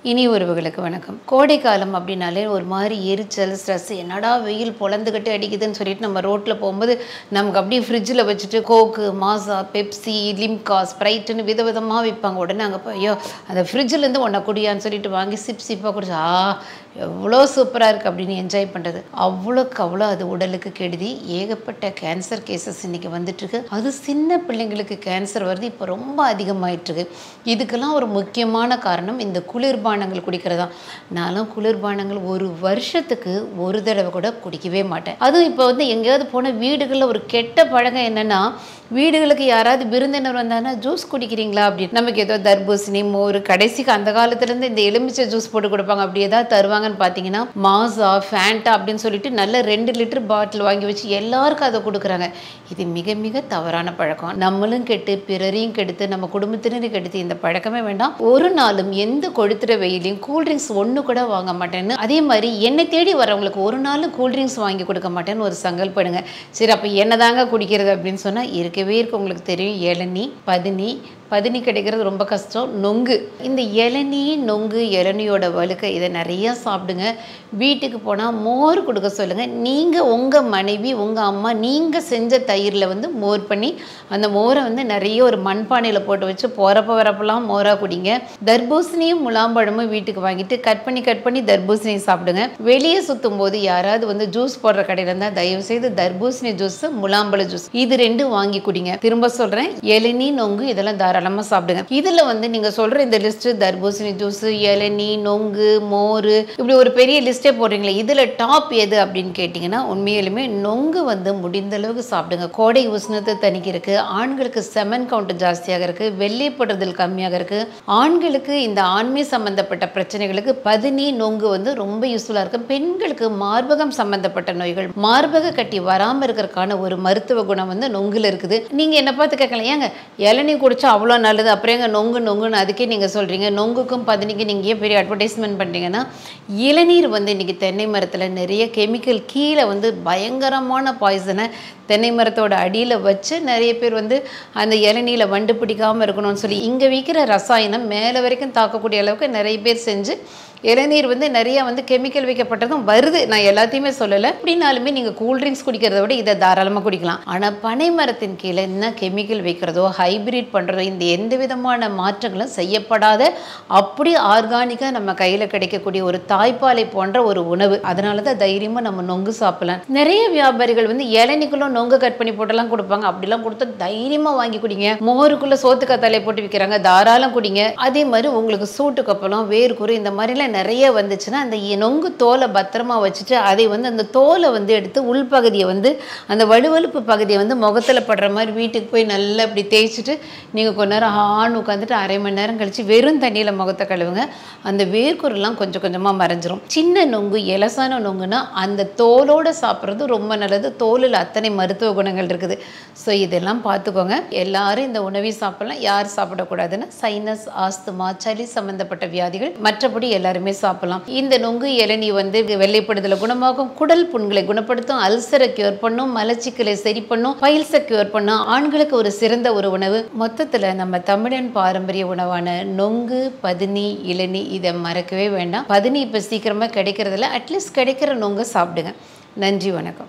இனி உறவுகளுக்கு வணக்கம். கோடை காலம் அப்படின்னாலே ஒரு மாதிரி எரிச்சல், ஸ்ட்ரெஸ், என்னடா வெயில் பொழந்துக்கிட்டு அடிக்குதுன்னு சொல்லிட்டு நம்ம ரோட்டில் போகும்போது நமக்கு அப்படியே ஃப்ரிட்ஜில் வச்சுட்டு கோக்கு, மாசா, பெப்சி, லிம்கா, ஸ்ப்ரைட்டுன்னு விதவிதமாக விற்பாங்க. உடனே அங்கே போய் ஐயோ அந்த ஃப்ரிட்ஜிலேருந்து ஒன்றை குடியான்னு சொல்லிட்டு வாங்கி சிப்பாக குடிச்சா எவ்வளோ சூப்பராக இருக்குது அப்படின்னு என்ஜாய் பண்ணுறது. அவ்வளோக்கு அவ்வளோ அது உடலுக்கு கெடுதி. ஏகப்பட்ட கேன்சர் கேசஸ் இன்றைக்கி வந்துட்டுருக்கு. அது சின்ன பிள்ளைங்களுக்கு கேன்சர் வருது இப்போ ரொம்ப அதிகமாகிட்டுருக்கு. இதுக்கெல்லாம் ஒரு முக்கியமான காரணம் இந்த குளிர்பானங்கள் குடிக்கிறதா. நானும் குளிர்பானங்கள் ஒரு வருஷத்துக்கு ஒரு தடவை கூட குடிக்கவே மாட்டேன். அதுவும் இப்போ எங்கேயாவது போன வீடுகளில் ஒரு கெட்ட பழக்கம் என்னென்னா, வீடுகளுக்கு யாராவது விருந்தினர் வந்தாங்கன்னா ஜூஸ் குடிக்கிறீங்களா அப்படின்னு நமக்கு ஏதோ தர்பூசணி, மோர், கடைசிக்கு அந்த காலத்துலேருந்து இந்த எலுமிச்சை ஜூஸ் போட்டு கொடுப்பாங்க. அப்படி ஏதாவது தருவாங்கன்னு பார்த்தீங்கன்னா மாசா, ஃபேண்டா அப்படின்னு சொல்லிட்டு நல்ல 2 லிட்டர் பாட்டில் வாங்கி வச்சு எல்லாருக்கும் அதை கொடுக்குறாங்க. இது மிக மிக தவறான பழக்கம். நம்மளும் கெட்டு பிறரையும் கெடுத்து நம்ம குடும்பத்தினரையும் கெடுத்து இந்த பழக்கமே வேண்டாம். ஒரு நாளும் எந்த கொளுத்துற வெயிலையும் கூல்ட்ரிங்க்ஸ் ஒன்று கூட வாங்க மாட்டேன்னு, அதே மாதிரி என்னை தேடி வரவங்களுக்கு ஒரு நாளும் கூல்ட்ரிங்க்ஸ் வாங்கி கொடுக்க மாட்டேன்னு ஒரு சங்கல்படுங்க. சரி அப்போ என்ன தாங்க குடிக்கிறது அப்படின்னு சொன்னால் இருக்கவே இருக்கு. உங்களுக்கு தெரியும், இளநீ, பதினி கிடைக்கிறது ரொம்ப கஷ்டம். நொங்கு, இந்த இளநீ, நொங்கு, இளநியோட வழுக்க இதை நிறையா சாப்பிடுங்க. வீட்டுக்கு போனால் மோர் கொடுக்க சொல்லுங்கள். நீங்கள் உங்கள் மனைவி, உங்கள் அம்மா நீங்கள் செஞ்ச தயிரில் மோர் பண்ணி அந்த மோரை நிறைய ஒரு மண்பானையில் போட்டு வச்சு போகிறப்ப வரப்பெல்லாம் மோராக குடிங்க. தர்பூசணியும் முலாம்பழமும் வீட்டுக்கு வாங்கிட்டு கட் பண்ணி தர்பூசணியை சாப்பிடுங்க. வெளியே சுற்றும் போது யாராவது ஜூஸ் போடுற கடையில் இருந்தால் தயவுசெய்து தர்பூசணி ஜூஸ், முலாம்பழ ஜூஸ் இது 2 வாங்கி குடிங்க. திரும்ப சொல்கிறேன், இளநீ, நொங்கு இதெல்லாம் தாராளமாக சாப்பிடுங்க. இதில் நீங்கள் சொல்கிற இந்த லிஸ்ட்டு தர்பூசணி ஜூஸ், இளநீ, நொங்கு, மோர், இப்படி ஒரு பெரிய லிஸ்ட்டே போடுறீங்களே, இதில் டாப் எது அப்படின்னு கேட்டிங்கன்னா உண்மையிலுமே நொங்கு முடிந்த அளவுக்கு சாப்பிடுங்க. கோடை உஷ்ணத்தை தணிக்கிறதுக்கு, ஆண்களுக்கு செமன் கவுண்ட் ஜாஸ்தியாக இருக்குது, வெள்ளைப்படுதல் கம்மியாக இருக்குது, ஆண்களுக்கு இந்த ஆண்மை சம்பந்தப்பட்ட பிரச்சனைகளுக்கு பதினி, நொங்கு ரொம்ப யூஸ்ஃபுல்லாக இருக்குது. பெண்களுக்கு மார்பகம் சம்பந்தப்பட்ட நோய்கள், மார்பக கட்டி வராமல் இருக்கிறதுக்கான ஒரு மருத்துவ குணம் நொங்குல இருக்குது. நீங்கள் என்ன பார்த்து கேட்கலாம், ஏங்க இளநீ குடிச்சா அவ்வளோ நல்லது, அப்புறம் எங்க நொங்குன்னு அதுக்கே நீங்கள் சொல்கிறீங்க, நொங்குக்கும் பதினிக்கும் நீங்கள் ஏன் பெரிய அட்வர்டைஸ்மெண்ட் பண்ணுறீங்கன்னா, இளநீர் இன்றைக்கி தென்னை மரத்தில் நிறைய கெமிக்கல் கீழே பயங்கரமான பாய்சனை தென்னை மரத்தோட அடியில் வச்சு நிறைய பேர் அந்த இளநீரில் வண்டு பிடிக்காமல் இருக்கணும்னு சொல்லி இங்கே விற்கிற ரசாயனம் மேலே வரைக்கும் தாக்கக்கூடிய அளவுக்கு நிறைய பேர் செஞ்சு இளநீர் நிறைய கெமிக்கல் வைக்கப்பட்டதும் வருது. நான் எல்லாத்தையுமே சொல்லலை. அப்படின்னாலுமே நீங்கள் கூல்ட்ரிங்க்ஸ் குடிக்கிறத விட இதை தாராளமாக குடிக்கலாம். ஆனால் பனை மரத்தின் கீழே என்ன கெமிக்கல் வைக்கிறதோ, ஹைபிரிட் பண்ணுறதோ, இந்த எந்த விதமான மாற்றங்களும் செய்யப்படாத அப்படி ஆர்கானிக்காக நம்ம கையில் கிடைக்கக்கூடிய ஒரு தாய்ப்பாலை போன்ற ஒரு உணவு. அதனால தான் தைரியமாக நம்ம நொங்கு சாப்பிடலாம். நிறைய வியாபாரிகள் இளநிக்குள்ள நொங்கு கட் பண்ணி போட்டெல்லாம் கொடுப்பாங்க. அப்படிலாம் கொடுத்தா தைரியமாக வாங்கி குடிங்க. மோருக்குள்ள சோத்து கத்தாலை போட்டு விற்கிறாங்க, தாராளம் குடிங்க. அதே மாதிரி உங்களுக்கு சூட்டு கப்பலம், வேர்க்குரு இந்த மாதிரிலாம் நிறைய வந்துச்சுன்னா அந்த நொங்கு தோலை பத்திரமா வச்சுட்டு அதை அந்த தோலை எடுத்து உள்பகுதியை அந்த வலுவலுப்பு பகுதியை முகத்தில் படுற மாதிரி வீட்டுக்கு போய் நல்லா இப்படி தேய்ச்சிட்டு நீங்கள் கொஞ்ச நேரம் உட்காந்துட்டு அரை மணி நேரம் கழித்து வெறும் தண்ணியில் முகத்தை கழுவுங்க. அந்த வேர்க்குரெல்லாம் கொஞ்சம் கொஞ்சமாக மறைஞ்சிரும். சின்ன நொங்கு, எலசான நொங்குன்னா அந்த தோலோடு சாப்பிட்றது ரொம்ப நல்லது. தோலில் அத்தனை மருத்துவ குணங்கள் இருக்குது. ஸோ இதெல்லாம் பார்த்துக்கோங்க. எல்லாரும் இந்த உணவை சாப்பிடலாம். யார் சாப்பிடக்கூடாதுன்னா சைனஸ், ஆஸ்துமா, சளி சம்பந்தப்பட்ட வியாதிகள், மற்றபடி எல்லாருமே சாப்பிடலாம். இந்த நொங்கு இளநீ வெள்ளைப்படுதலை குணமாகும், குடல் புண்களை குணப்படுத்தும், அல்சரை கியூர் பண்ணும், மலச்சிக்கலை சரி பண்ணும், பைல்ஸை கியூர் பண்ணும். ஆண்களுக்கு ஒரு சிறந்த ஒரு உணவு. மொத்தத்தில் நம்ம தமிழன் பாரம்பரிய உணவான நொங்கு, பதினி, இளநீ இதை மறக்கவே வேண்டாம். பதினி இப்போ சீக்கிரமாக கிடைக்கிறதில்ல. அட்லீஸ்ட் கிடைக்கிற நொங்கு சாப்பிடுங்க. நன்றி, வணக்கம்.